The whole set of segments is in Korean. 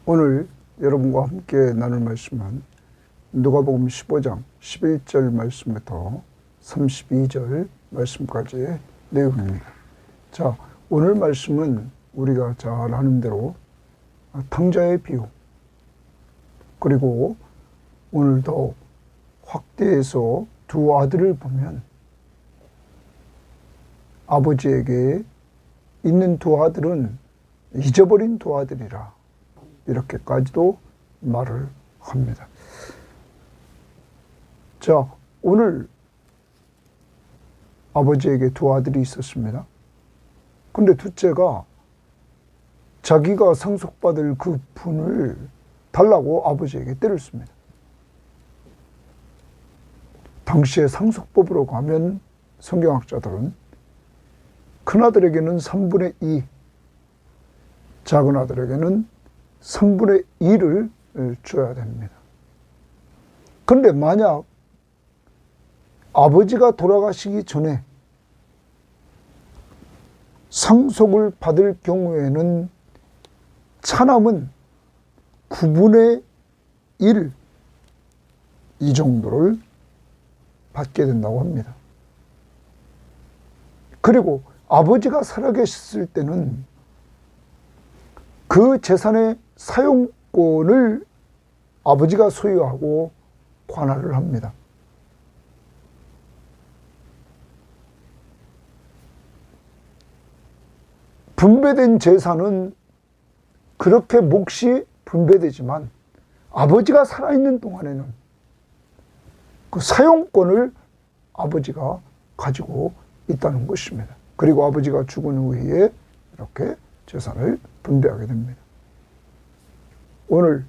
오늘 여러분과 함께 나눌 말씀은 누가복음 15장 11절 말씀부터 32절 말씀까지의 내용입니다. 자, 오늘 말씀은 우리가 잘 아는 대로 탕자의 비유, 그리고 오늘 더 확대해서 두 아들을 보면 아버지에게 있는 두 아들은 잊어버린 두 아들이라 이렇게까지도 말을 합니다. 자, 오늘 아버지에게 두 아들이 있었습니다. 근데 둘째가 자기가 상속받을 그 분을 달라고 아버지에게 때렸습니다. 당시의 상속법으로 가면 성경학자들은 큰아들에게는 3분의 2, 작은 아들에게는 3분의 1을 줘야 됩니다. 그런데 만약 아버지가 돌아가시기 전에 상속을 받을 경우에는 차남은 9분의 1, 이 정도를 받게 된다고 합니다. 그리고 아버지가 살아계셨을 때는 그 재산의 사용권을 아버지가 소유하고 관할을 합니다. 분배된 재산은 그렇게 몫이 분배되지만 아버지가 살아있는 동안에는 그 사용권을 아버지가 가지고 있다는 것입니다. 그리고 아버지가 죽은 후에 이렇게 재산을 분배하게 됩니다. 오늘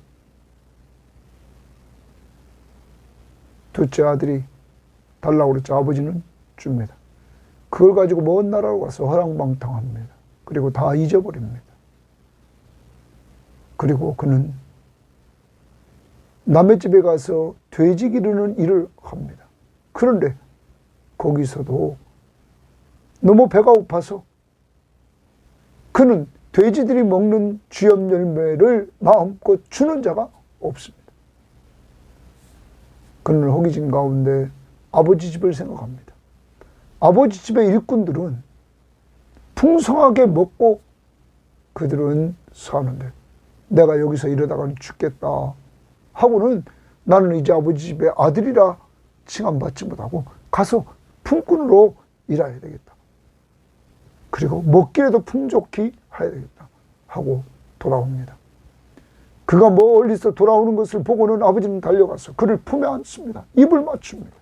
둘째 아들이 달라고 그랬죠. 아버지는 줍니다. 그걸 가지고 먼 나라로 가서 허랑방탕합니다. 그리고 다 잊어버립니다. 그리고 그는 남의 집에 가서 돼지 기르는 일을 합니다. 그런데 거기서도 너무 배가 고파서 그는 돼지들이 먹는 쥐염 열매를 마음껏 주는 자가 없습니다. 그는 허기진 가운데 아버지 집을 생각합니다. 아버지 집의 일꾼들은 풍성하게 먹고 그들은 사는데 내가 여기서 이러다가 죽겠다 하고는 나는 이제 아버지 집의 아들이라 칭함받지 못하고 가서 품꾼으로 일해야 되겠다. 그리고 먹기라도 풍족히 해야 되겠다 하고 돌아옵니다. 그가 멀리서 돌아오는 것을 보고는 아버지는 달려가서 그를 품에 안습니다. 입을 맞춥니다.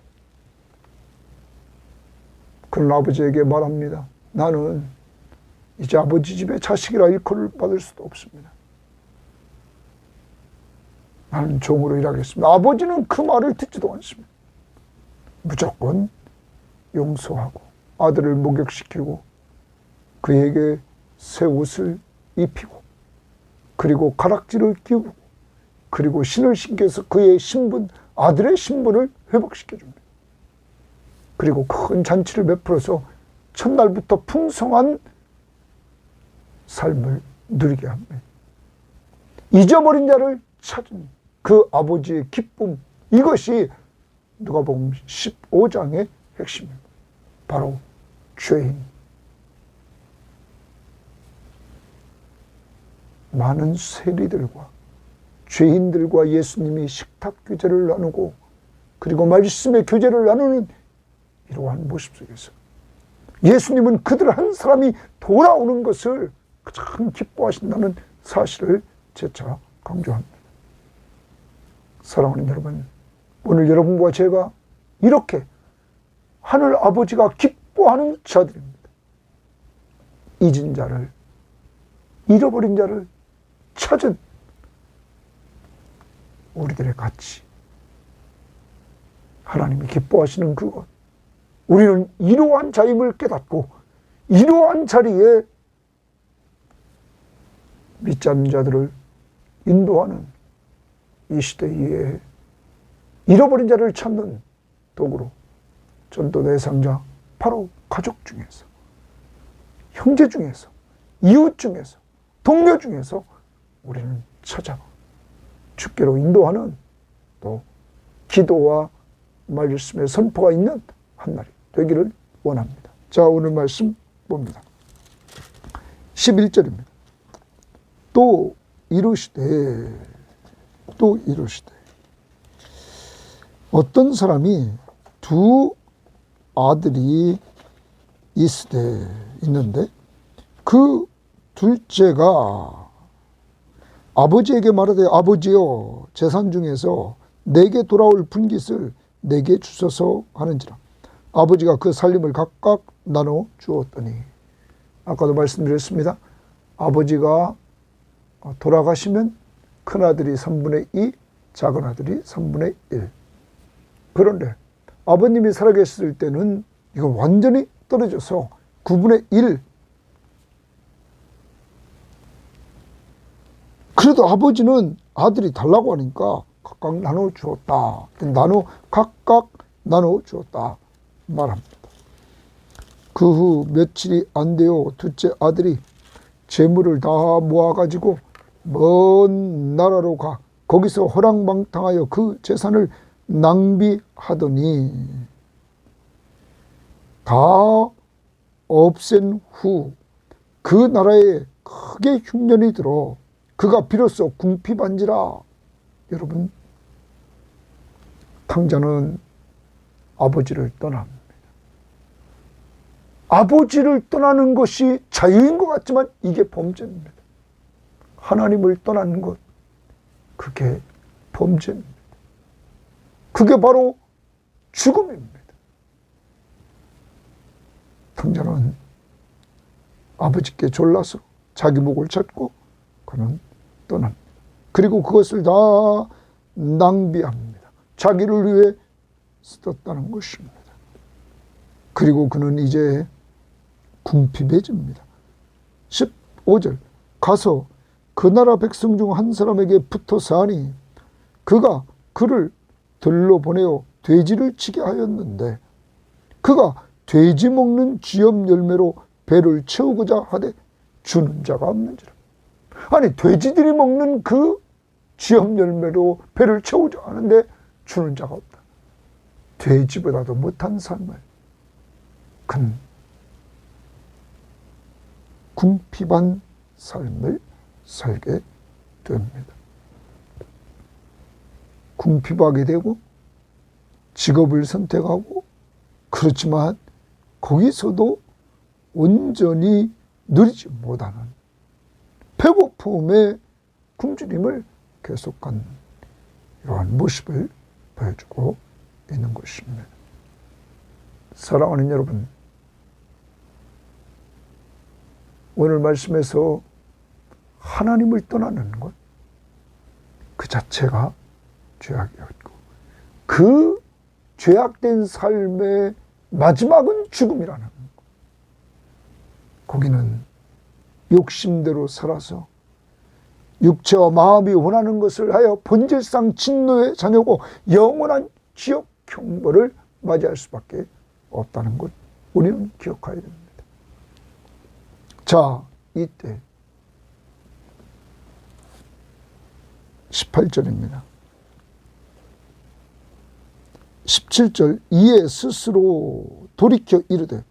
그는 아버지에게 말합니다. 나는 이제 아버지 집의 자식이라 일컬을 받을 수도 없습니다. 나는 종으로 일하겠습니다. 아버지는 그 말을 듣지도 않습니다. 무조건 용서하고 아들을 목욕시키고 그에게 새 옷을 입히고 그리고 가락지를 끼우고 그리고 신을 신겨서 그의 신분, 아들의 신분을 회복시켜줍니다. 그리고 큰 잔치를 베풀어서 첫날부터 풍성한 삶을 누리게 합니다. 잊어버린 자를 찾은 그 아버지의 기쁨, 이것이 누가복음 15장의 핵심입니다. 바로 죄인. 많은 세리들과 죄인들과 예수님이 식탁 교제를 나누고 그리고 말씀의 교제를 나누는 이러한 모습 속에서 예수님은 그들 한 사람이 돌아오는 것을 참 기뻐하신다는 사실을 재차 강조합니다. 사랑하는 여러분, 오늘 여러분과 제가 이렇게 하늘 아버지가 기뻐하는 자들입니다. 잊은 자를, 잃어버린 자를 찾은 우리들의 가치, 하나님이 기뻐하시는 그것, 우리는 이러한 자임을 깨닫고 이러한 자리에 믿지 않는 자들을 인도하는 이 시대에 잃어버린 자를 찾는 도구로 전도 대상자, 바로 가족 중에서, 형제 중에서, 이웃 중에서, 동료 중에서 우리는 찾아 주께로 인도하는 또 기도와 말씀의 선포가 있는 한 날이 되기를 원합니다. 자, 오늘 말씀 봅니다. 11절입니다. 또 이르시되 어떤 사람이 두 아들이 있는데 그 둘째가 아버지에게 말하되 아버지여 재산 중에서 내게 돌아올 분깃을 내게 주소서 하는지라. 아버지가 그 살림을 각각 나눠 주었더니, 아까도 말씀드렸습니다. 아버지가 돌아가시면 큰아들이 3분의 2, 작은아들이 3분의 1. 그런데 아버님이 살아계실 때는 이거 완전히 떨어져서 9분의 1. 그래도 아버지는 아들이 달라고 하니까 각각 나눠 주었다. 각각 나눠 주었다 말합니다. 그 후 며칠이 안 되어 둘째 아들이 재물을 다 모아가지고 먼 나라로 가 거기서 허랑방탕하여 그 재산을 낭비하더니 다 없앤 후 그 나라에 크게 흉년이 들어 그가 비로소 궁핍한지라. 여러분, 탕자는 아버지를 떠납니다. 아버지를 떠나는 것이 자유인 것 같지만 이게 범죄입니다. 하나님을 떠나는 것, 그게 범죄입니다. 그게 바로 죽음입니다. 탕자는 아버지께 졸라서 자기 목을 쳤고 그는 떠납니다. 그리고 그것을 다 낭비합니다. 자기를 위해 썼다는 것입니다. 그리고 그는 이제 궁핍해집니다. 15절 가서 그 나라 백성 중 한 사람에게 붙어서 하니 그가 그를 들러 보내어 돼지를 치게 하였는데 그가 돼지 먹는 쥐염 열매로 배를 채우고자 하되 주는 자가 없는지라. 아니, 돼지들이 먹는 그 쥐염 열매로 배를 채우자 하는데 주는 자가 없다. 돼지보다도 못한 삶을 큰 궁핍한 삶을 살게 됩니다. 궁핍하게 되고 직업을 선택하고, 그렇지만 거기서도 온전히 누리지 못하는 배고픔의 굶주림을 계속한 이러한 모습을 보여주고 있는 것입니다. 사랑하는 여러분, 오늘 말씀에서 하나님을 떠나는 것 그 자체가 죄악이었고, 그 죄악된 삶의 마지막은 죽음이라는 것. 거기는 욕심대로 살아서 육체와 마음이 원하는 것을 하여 본질상 진노의 자녀고 영원한 지옥 형벌을 맞이할 수밖에 없다는 것, 우리는 기억해야 됩니다. 자, 이때 18절입니다. 17절 이에 스스로 돌이켜 이르되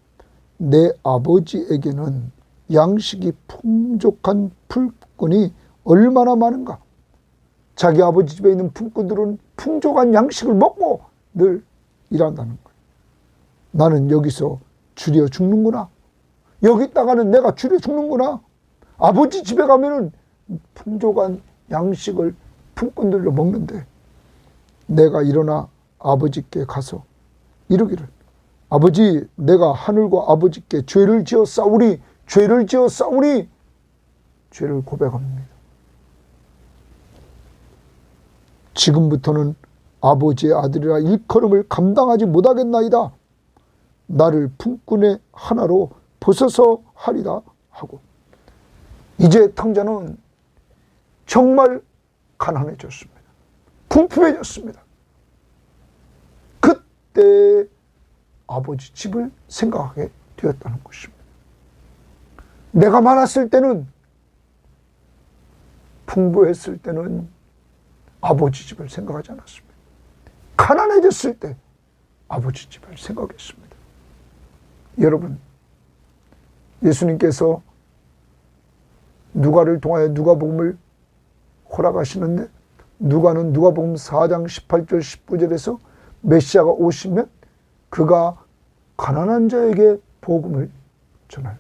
내 아버지에게는 양식이 풍족한 풀꾼이 얼마나 많은가. 자기 아버지 집에 있는 풀꾼들은 풍족한 양식을 먹고 늘 일한다는 거예요. 나는 여기서 줄여 죽는구나. 여기 있다가는 내가 줄여 죽는구나. 아버지 집에 가면은 풍족한 양식을 품꾼들로 먹는데 내가 일어나 아버지께 가서 이르기를 아버지, 내가 하늘과 아버지께 죄를 지어 싸우니 죄를 고백합니다. 지금부터는 아버지의 아들이라 일컬음을 감당하지 못하겠나이다. 나를 품꾼의 하나로 벗어서 하리라 하고, 이제 탕자는 정말 가난해졌습니다. 궁핍해졌습니다. 그때 아버지 집을 생각하게 되었다는 것입니다. 내가 많았을 때는, 풍부했을 때는 아버지 집을 생각하지 않았습니다. 가난해졌을 때 아버지 집을 생각했습니다. 여러분, 예수님께서 누가를 통하여 누가복음을 허락하시는데, 누가는 누가복음 4장 18절 19절에서 메시아가 오시면 그가 가난한 자에게 복음을 전하여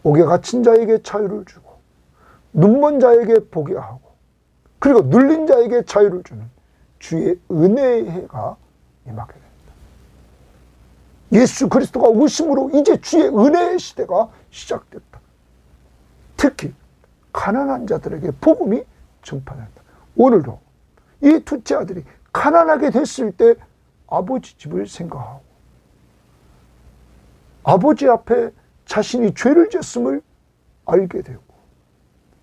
옥에 갇힌 자에게 자유를 주고 눈먼 자에게 보게 하고 그리고 눌린 자에게 자유를 주는 주의 은혜의 해가 임하게 됩니다. 예수 그리스도가 오심으로 이제 주의 은혜의 시대가 시작됐다. 특히 가난한 자들에게 복음이 전파된다. 오늘도 이 둘째 아들이 가난하게 됐을 때 아버지 집을 생각하고 아버지 앞에 자신이 죄를 지었음을 알게 되고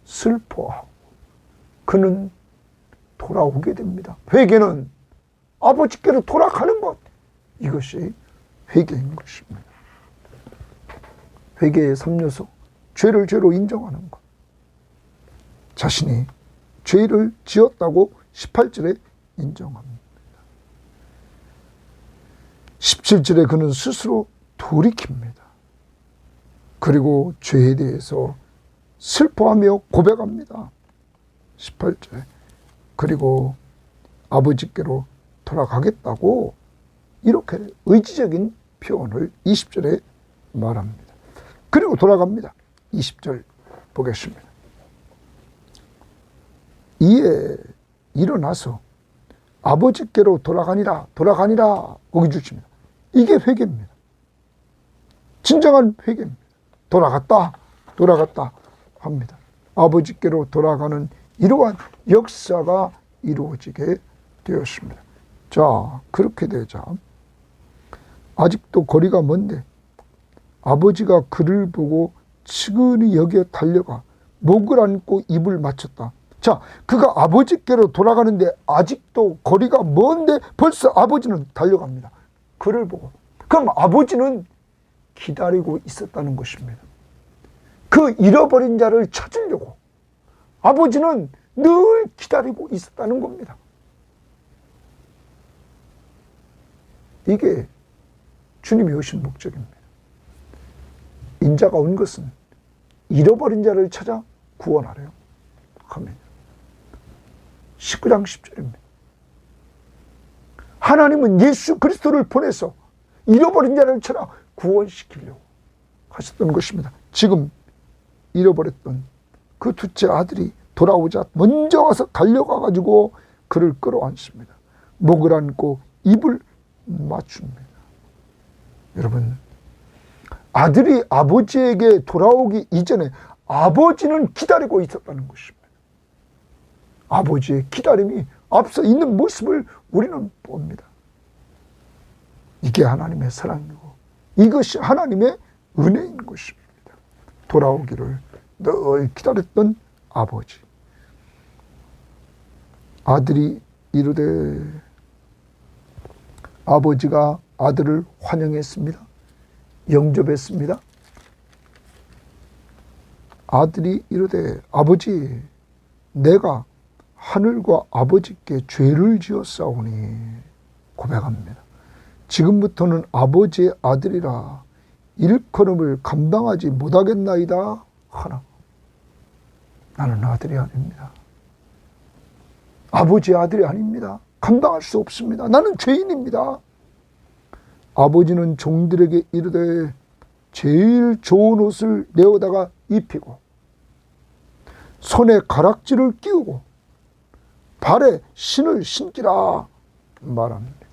슬퍼하고 그는 돌아오게 됩니다. 회개는 아버지께로 돌아가는 것, 이것이 회개인 것입니다. 회개의 3요소, 죄를 죄로 인정하는 것. 자신이 죄를 지었다고 18절에 인정합니다. 17절에 그는 스스로 돌이킵니다. 그리고 죄에 대해서 슬퍼하며 고백합니다. 18절에 그리고 아버지께로 돌아가겠다고 이렇게 의지적인 표현을 20절에 말합니다. 그리고 돌아갑니다. 20절 보겠습니다. 이에 일어나서 아버지께로 돌아가니라 거기 주십니다. 이게 회개입니다. 진정한 회개입니다. 돌아갔다 합니다. 아버지께로 돌아가는 이러한 역사가 이루어지게 되었습니다. 자, 그렇게 되자 아직도 거리가 먼데 아버지가 그를 보고 측은히 여기에 달려가 목을 안고 입을 맞췄다. 자, 그가 아버지께로 돌아가는데 아직도 거리가 먼데 벌써 아버지는 달려갑니다. 그를 보고. 그럼 아버지는 기다리고 있었다는 것입니다. 그 잃어버린 자를 찾으려고 아버지는 늘 기다리고 있었다는 겁니다. 이게 주님이 오신 목적입니다. 인자가 온 것은 잃어버린 자를 찾아 구원하래요. 아멘. 19장 10절입니다. 하나님은 예수 그리스도를 보내서 잃어버린 자를 찾아 구원시키려고 하셨던 것입니다. 지금 잃어버렸던 그 둘째 아들이 돌아오자 먼저 와서 달려가가지고 그를 끌어안습니다. 목을 안고 입을 맞춥니다. 여러분, 아들이 아버지에게 돌아오기 이전에 아버지는 기다리고 있었다는 것입니다. 아버지의 기다림이 앞서 있는 모습을 우리는 봅니다. 이게 하나님의 사랑이고 이것이 하나님의 은혜인 것입니다. 돌아오기를 늘 기다렸던 아버지. 아들이 이르되 아버지가 아들을 환영했습니다. 영접했습니다. 아들이 이르되 아버지, 내가 하늘과 아버지께 죄를 지었사오니 고백합니다. 지금부터는 아버지의 아들이라 일컬음을 감당하지 못하겠나이다 하나. 나는 아들이 아닙니다. 아버지의 아들이 아닙니다. 감당할 수 없습니다. 나는 죄인입니다. 아버지는 종들에게 이르되 제일 좋은 옷을 내어다가 입히고 손에 가락지를 끼우고 발에 신을 신기라 말합니다.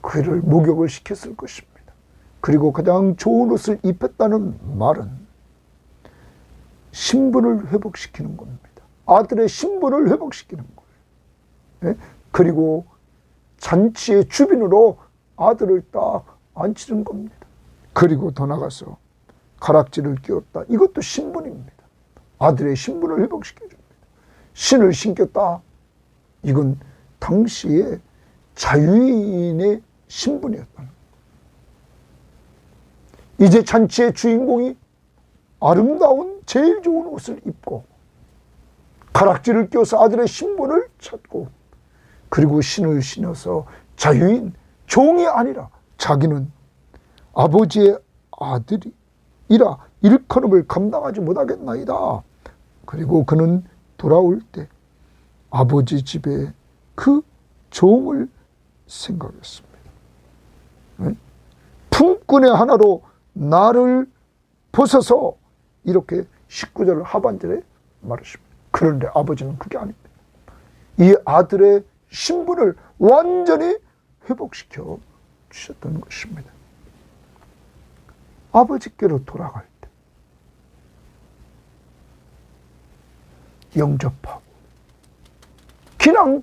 그를 목욕을 시켰을 것입니다. 그리고 가장 좋은 옷을 입혔다는 말은 신분을 회복시키는 겁니다. 아들의 신분을 회복시키는 거예요. 그리고 잔치의 주빈으로 아들을 딱 앉히는 겁니다. 그리고 더 나가서 가락지를 끼웠다. 이것도 신분입니다. 아들의 신분을 회복시켜줍니다. 신을 신겼다. 이건 당시의 자유인의 신분이었다는 거예요. 이제 잔치의 주인공이 아름다운 제일 좋은 옷을 입고 가락지를 껴서 아들의 신분을 찾고, 그리고 신을 신어서 자유인 종이 아니라 자기는 아버지의 아들이라 일컬음을 감당하지 못하겠나이다. 그리고 그는 돌아올 때 아버지 집에 그 종을 생각했습니다. 품꾼의 하나로 나를 벗어서, 이렇게 19절 하반절에 말하십니다. 그런데 아버지는 그게 아닙니다. 이 아들의 신분을 완전히 회복시켜 주셨던 것입니다. 아버지께로 돌아갈 때 영접하고 그냥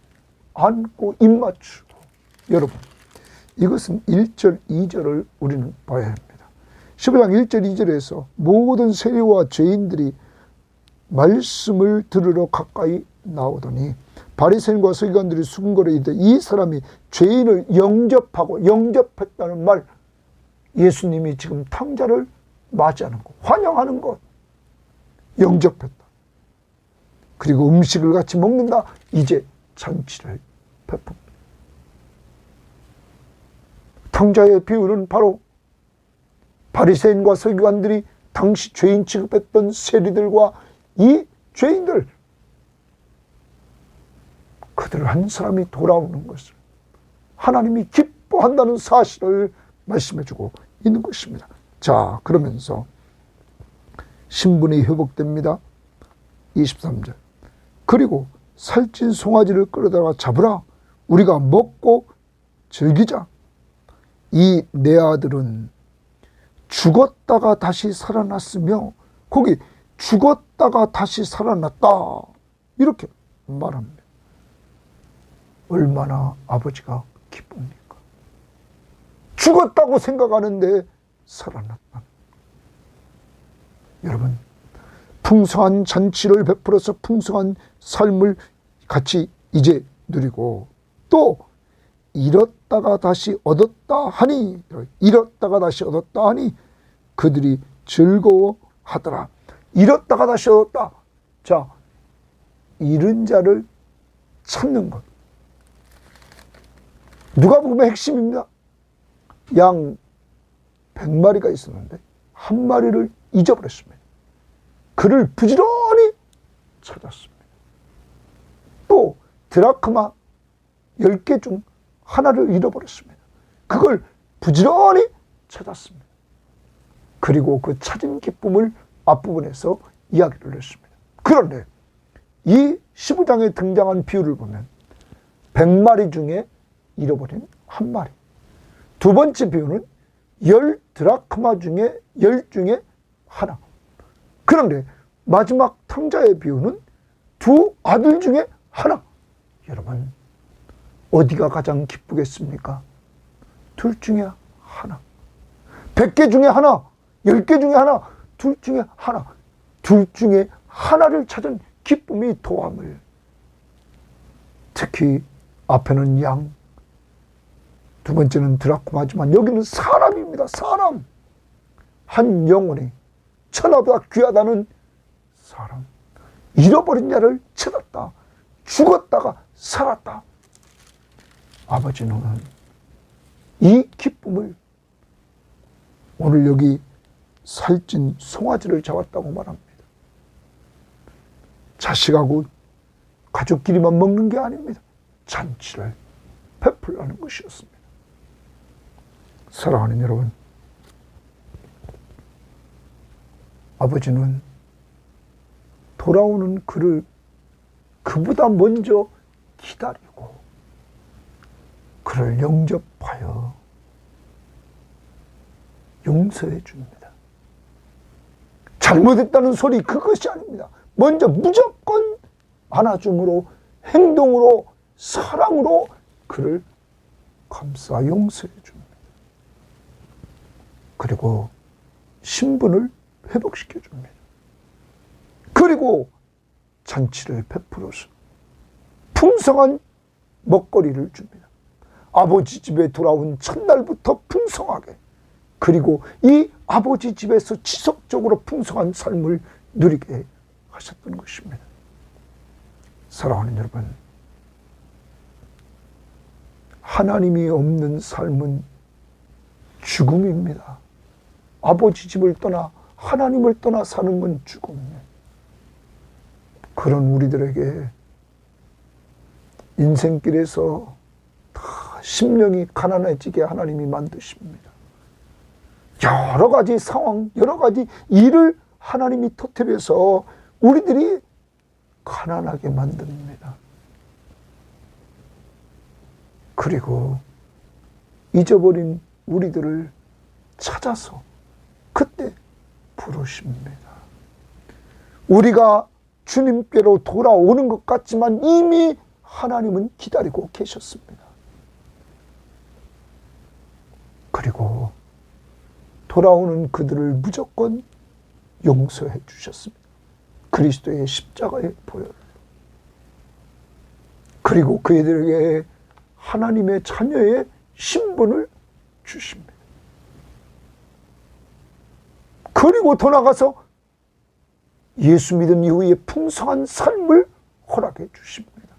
안고 입 맞추고, 여러분 이것은 1절 2절을 우리는 봐야 합니다. 15장 1절 2절에서 모든 세리와 죄인들이 말씀을 들으러 가까이 나오더니 바리새인과 서기관들이 수군거려 이르되 이 사람이 죄인을 영접하고, 영접했다는 말, 예수님이 지금 탕자를 맞이하는 것, 환영하는 것, 영접했다. 그리고 음식을 같이 먹는다. 이제 잔치를 베풉니다. 탕자의 비유는 바로 바리새인과 서기관들이 당시 죄인 취급했던 세리들과 이 죄인들, 그들 한 사람이 돌아오는 것을 하나님이 기뻐한다는 사실을 말씀해주고 있는 것입니다. 자, 그러면서 신분이 회복됩니다. 23절. 그리고 살찐 송아지를 끌어다가 잡으라. 우리가 먹고 즐기자. 이 내 아들은 죽었다가 다시 살아났으며, 거기 죽었다가 다시 살아났다, 이렇게 말합니다. 얼마나 아버지가 기쁩니까? 죽었다고 생각하는데 살아났다. 여러분, 풍성한 잔치를 베풀어서 풍성한 삶을 같이 이제 누리고, 또 잃었다가 다시 얻었다 하니, 잃었다가 다시 얻었다 하니 그들이 즐거워하더라. 잃었다가 다시 얻었다. 자, 잃은 자를 찾는 것, 누가복음의 핵심입니다. 양 100마리가 있었는데 한 마리를 잊어버렸습니다. 그를 부지런히 찾았습니다. 또 드라크마 10개 중 하나를 잃어버렸습니다. 그걸 부지런히 찾았습니다. 그리고 그 찾은 기쁨을 앞부분에서 이야기를 했습니다. 그런데 이 15장에 등장한 비유를 보면 100마리 중에 잃어버린 한 마리. 두 번째 비유는 10 드라크마 중에 10 중에 하나. 그런데 마지막 탕자의 비유는 두 아들 중에 하나. 여러분, 어디가 가장 기쁘겠습니까? 둘 중에 하나. 100개 중에 하나, 10개 중에 하나, 둘 중에 하나. 둘 중에 하나를 찾은 기쁨이 더함을. 특히 앞에는 양, 두 번째는 드라크마지만 여기는 사람입니다. 사람. 한 영혼이 천하보다 귀하다는 사람. 잃어버린 자를 찾았다. 죽었다가 살았다. 아버지는 이 기쁨을, 오늘 여기 살찐 송아지를 잡았다고 말합니다. 자식하고 가족끼리만 먹는 게 아닙니다. 잔치를 베풀라는 것이었습니다. 사랑하는 여러분, 아버지는 돌아오는 그를 그보다 먼저 기다리고 그를 영접하여 용서해 줍니다. 잘못했다는 소리, 그것이 아닙니다. 먼저 무조건 안아줌으로, 행동으로, 사랑으로 그를 감싸 용서해 줍니다. 그리고 신분을 회복시켜 줍니다. 그리고 잔치를 베풀어서 풍성한 먹거리를 줍니다. 아버지 집에 돌아온 첫날부터 풍성하게, 그리고 이 아버지 집에서 지속적으로 풍성한 삶을 누리게 하셨던 것입니다. 사랑하는 여러분, 하나님이 없는 삶은 죽음입니다. 아버지 집을 떠나 하나님을 떠나 사는 건 죽음이에요. 그런 우리들에게 인생길에서 다 심령이 가난해지게 하나님이 만드십니다. 여러 가지 상황, 여러 가지 일을 하나님이 터뜨려서 우리들이 가난하게 만듭니다. 그리고 잊어버린 우리들을 찾아서 그때 부르십니다. 우리가 주님께로 돌아오는 것 같지만 이미 하나님은 기다리고 계셨습니다. 그리고 돌아오는 그들을 무조건 용서해 주셨습니다. 그리스도의 십자가의 보혈. 그리고 그들에게 하나님의 자녀의 신분을 주십니다. 그리고 더 나아가서 예수 믿은 이후에 풍성한 삶을 허락해 주십니다.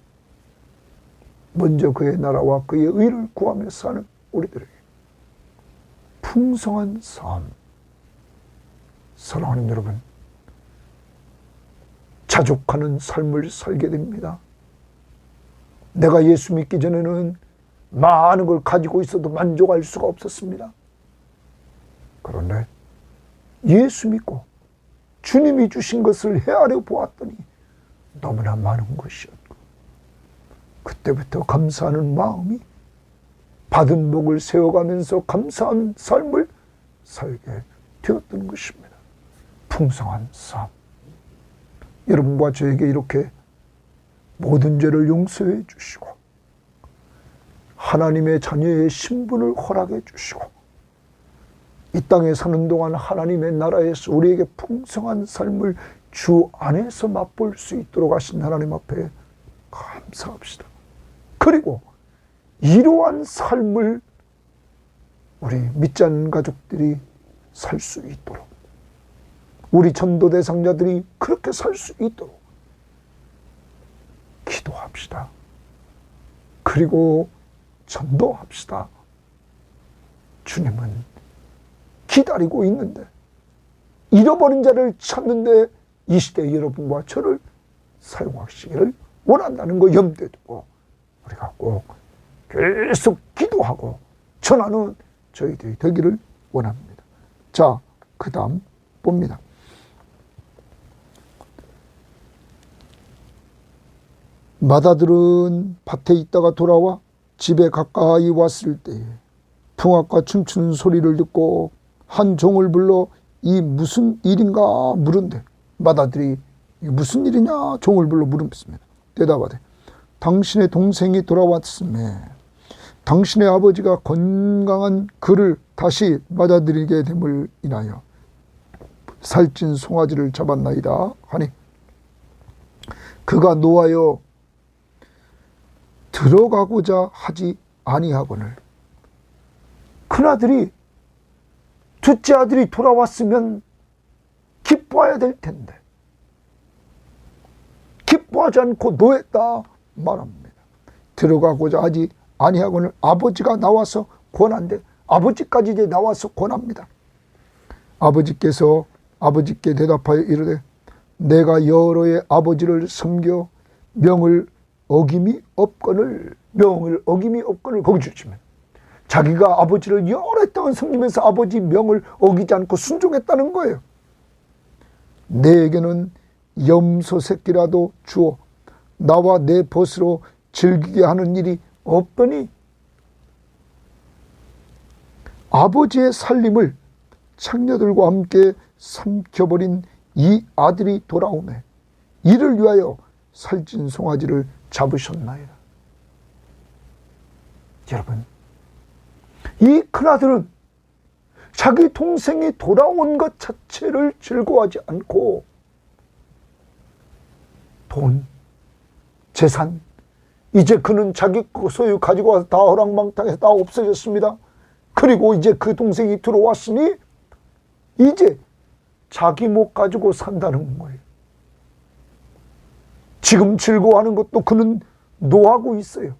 먼저 그의 나라와 그의 의를 구하며 사는 우리들에게 풍성한 삶. 사랑하는 여러분, 자족하는 삶을 살게 됩니다. 내가 예수 믿기 전에는 많은 걸 가지고 있어도 만족할 수가 없었습니다. 그런데 예수 믿고 주님이 주신 것을 헤아려 보았더니 너무나 많은 것이었고, 그때부터 감사하는 마음이 받은 복을 세워가면서 감사한 삶을 살게 되었던 것입니다. 풍성한 삶. 여러분과 저에게 이렇게 모든 죄를 용서해 주시고 하나님의 자녀의 신분을 허락해 주시고 이 땅에 사는 동안 하나님의 나라에서 우리에게 풍성한 삶을 주 안에서 맛볼 수 있도록 하신 하나님 앞에 감사합시다. 그리고 이러한 삶을 우리 믿지 않는 가족들이 살 수 있도록, 우리 전도 대상자들이 그렇게 살 수 있도록 기도합시다. 그리고 전도합시다. 주님은 기다리고 있는데, 잃어버린 자를 찾는데 이 시대 여러분과 저를 사용하시기를 원한다는 거 염두에 두고 우리가 꼭 계속 기도하고 전하는 저희들이 되기를 원합니다. 자, 그 다음 봅니다. 마다들은 밭에 있다가 돌아와 집에 가까이 왔을 때에 풍악과 춤추는 소리를 듣고 한 종을 불러 이 무슨 일인가 물은데, 마다들이 무슨 일이냐 종을 불러 물었습니다. 대답하되 당신의 동생이 돌아왔음에 당신의 아버지가 건강한 그를 다시 맞아들이게 됨을 인하여 살찐 송아지를 잡았나이다 하니, 그가 노하여 들어가고자 하지 아니하거늘. 큰아들이 둘째 아들이 돌아왔으면 기뻐해야 될 텐데 기뻐하지 않고 노했다 말합니다. 들어가고자 하지 아니하고는 아버지가 나와서 권한데, 아버지까지 이제 나와서 권합니다. 아버지께 대답하여 이르되 내가 여러의 아버지를 섬겨 명을 어김이 없거늘 거기 주시면, 자기가 아버지를 여러 동안 섬기면서 아버지 명을 어기지 않고 순종했다는 거예요. 내에게는 염소 새끼라도 주어 나와 내 벗으로 즐기게 하는 일이 없더니, 아버지의 살림을 창녀들과 함께 삼켜버린 이 아들이 돌아오매 이를 위하여 살찐 송아지를 잡으셨나이다. 여러분, 이 큰아들은 자기 동생이 돌아온 것 자체를 즐거워하지 않고 돈, 재산, 이제 그는 자기 소유 가지고 와서 다 허랑방탕해서 다 없어졌습니다. 그리고 이제 그 동생이 들어왔으니 이제 자기 목 가지고 산다는 거예요. 지금 즐거워하는 것도 그는 노하고 있어요.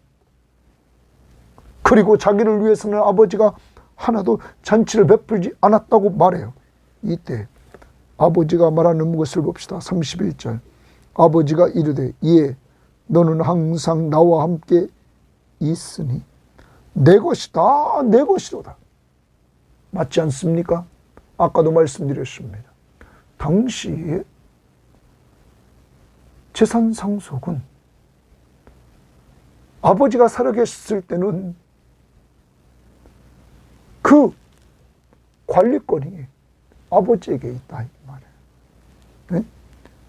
그리고 자기를 위해서는 아버지가 하나도 잔치를 베풀지 않았다고 말해요. 이때 아버지가 말하는 것을 봅시다. 31절. 아버지가 이르되 예 너는 항상 나와 함께 있으니 내 것이 다 내 것이로다. 맞지 않습니까? 아까도 말씀드렸습니다. 당시에 재산 상속은 아버지가 살아계셨을 때는 그 관리권이 아버지에게 있다 이 말이에요. 네?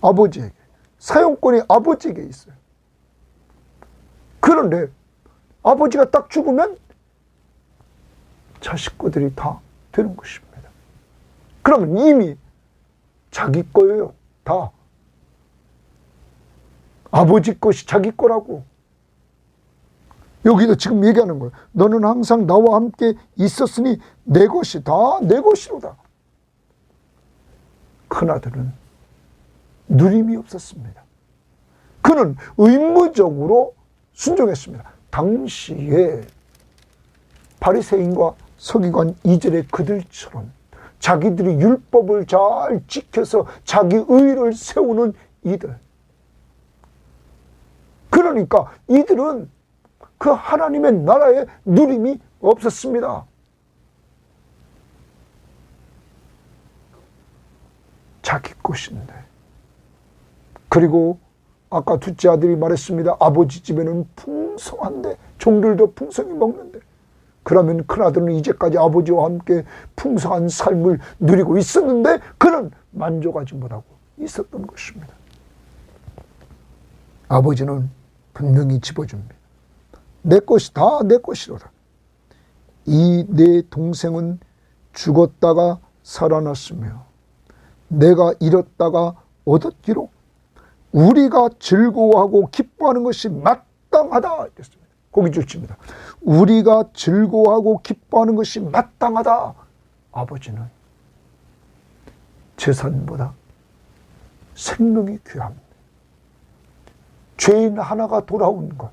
아버지에게. 사용권이 아버지에게 있어요. 그런데 아버지가 딱 죽으면 자식들이 다 되는 것입니다. 그러면 이미 자기 거예요. 다. 아버지 것이 자기 거라고. 여기도 지금 얘기하는 거예요. 너는 항상 나와 함께 있었으니 내 것이 다 내 것이로다. 큰아들은 누림이 없었습니다. 그는 의무적으로 순종했습니다. 당시에 바리새인과 서기관 이절의 그들처럼 자기들이 율법을 잘 지켜서 자기 의를 세우는 이들. 그러니까 이들은 그 하나님의 나라에 누림이 없었습니다. 자기 것인데. 그리고 아까 둘째 아들이 말했습니다. 아버지 집에는 풍성한데 종들도 풍성히 먹는데. 그러면 큰아들은 이제까지 아버지와 함께 풍성한 삶을 누리고 있었는데 그는 만족하지 못하고 있었던 것입니다. 아버지는 분명히 짚어줍니다. 내 것이 다 내 것이로다. 이 내 동생은 죽었다가 살아났으며 내가 잃었다가 얻었기로 우리가 즐거워하고 기뻐하는 것이 마땅하다. 고기 줄칩니다. 우리가 즐거워하고 기뻐하는 것이 마땅하다. 아버지는 재산보다 생명이 귀합니다. 죄인 하나가 돌아온 것.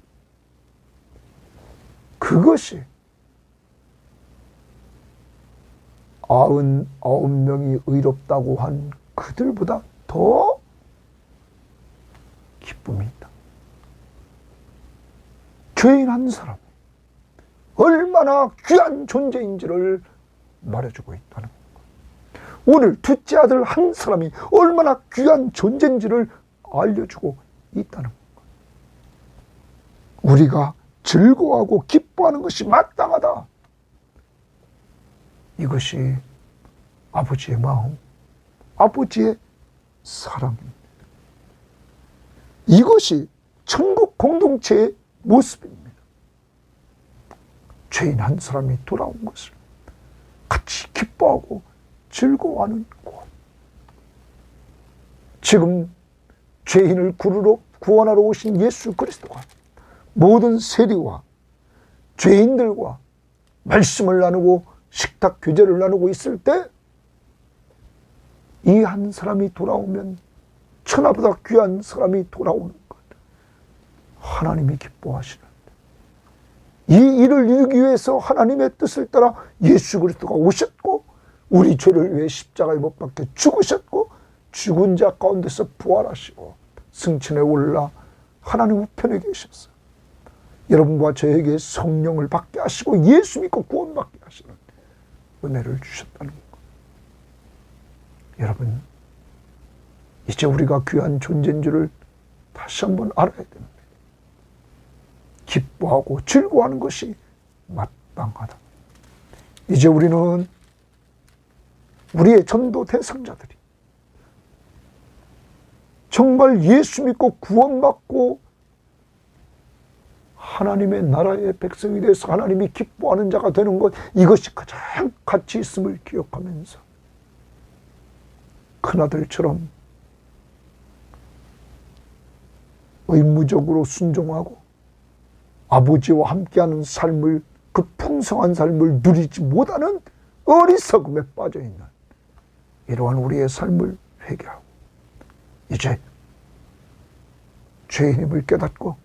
그것이 99명이 의롭다고 한 그들보다 더 기쁨이 있다. 죄인 한 사람 얼마나 귀한 존재인지를 말해주고 있다는 것. 오늘 둘째 아들 한 사람이 얼마나 귀한 존재인지를 알려주고 있다는 것. 우리가 즐거워하고 기뻐하는 것이 마땅하다. 이것이 아버지의 마음, 아버지의 사랑입니다. 이것이 천국 공동체의 모습입니다. 죄인 한 사람이 돌아온 것을 같이 기뻐하고 즐거워하는 곳. 지금 죄인을 구원하러 오신 예수 그리스도가 모든 세리와 죄인들과 말씀을 나누고 식탁 교제를 나누고 있을 때 이 한 사람이 돌아오면 천하보다 귀한 사람이 돌아오는 것. 하나님이 기뻐하시는데 이 일을 이루기 위해서 하나님의 뜻을 따라 예수 그리스도가 오셨고 우리 죄를 위해 십자가에 못 박혀 죽으셨고 죽은 자 가운데서 부활하시고 승천에 올라 하나님 우편에 계셨어요. 여러분과 저에게 성령을 받게 하시고 예수 믿고 구원받게 하시는 은혜를 주셨다는 것. 여러분, 이제 우리가 귀한 존재인 줄을 다시 한번 알아야 됩니다. 기뻐하고 즐거워하는 것이 마땅하다. 이제 우리는 우리의 전도 대상자들이 정말 예수 믿고 구원받고 하나님의 나라의 백성이 돼서 하나님이 기뻐하는 자가 되는 것, 이것이 가장 가치 있음을 기억하면서 큰아들처럼 의무적으로 순종하고 아버지와 함께하는 삶을, 그 풍성한 삶을 누리지 못하는 어리석음에 빠져있는 이러한 우리의 삶을 회개하고 이제 죄인임을 깨닫고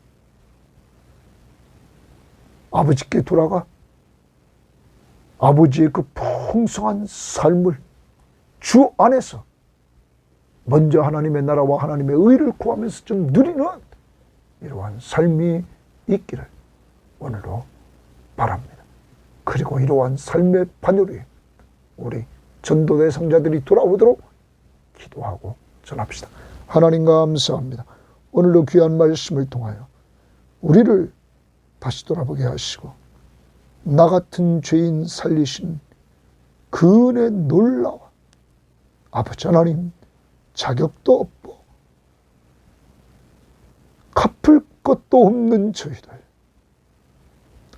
아버지께 돌아가 아버지의 그 풍성한 삶을 주 안에서 먼저 하나님의 나라와 하나님의 의를 구하면서 좀 누리는 이러한 삶이 있기를 오늘도 바랍니다. 그리고 이러한 삶의 반열에 우리 전도 대상자들이 돌아오도록 기도하고 전합시다. 하나님 감사합니다. 오늘도 귀한 말씀을 통하여 우리를 다시 돌아보게 하시고 나 같은 죄인 살리신 그 은혜 놀라워 아버지 하나님 자격도 없고 갚을 것도 없는 저희들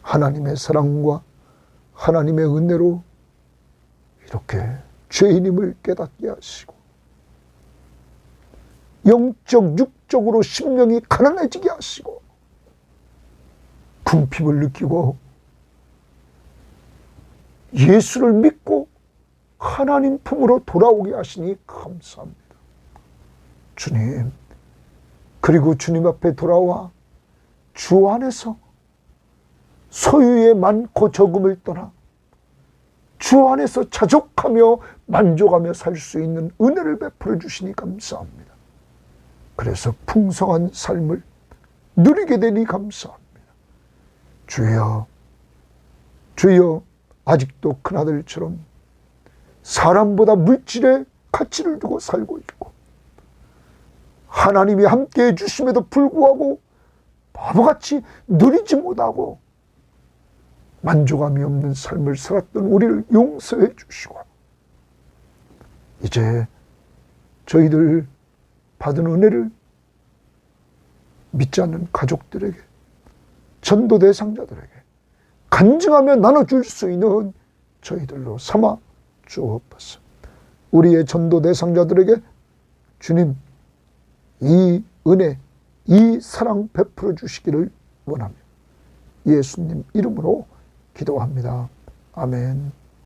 하나님의 사랑과 하나님의 은혜로 이렇게 죄인임을 깨닫게 하시고 영적 육적으로 심령이 가난해지게 하시고 궁핍을 느끼고 예수를 믿고 하나님 품으로 돌아오게 하시니 감사합니다. 주님, 그리고 주님 앞에 돌아와 주 안에서 소유의 많고 적음을 떠나 주 안에서 자족하며 만족하며 살 수 있는 은혜를 베풀어 주시니 감사합니다. 그래서 풍성한 삶을 누리게 되니 감사합니다. 주여, 주여, 아직도 큰아들처럼 사람보다 물질에 가치를 두고 살고 있고 하나님이 함께해 주심에도 불구하고 바보같이 누리지 못하고 만족함이 없는 삶을 살았던 우리를 용서해 주시고 이제 저희들 받은 은혜를 믿지 않는 가족들에게 전도 대상자들에게 간증하며 나눠줄 수 있는 저희들로 삼아 주옵소서. 우리의 전도 대상자들에게 주님 이 은혜, 이 사랑 베풀어 주시기를 원하며 예수님 이름으로 기도합니다. 아멘.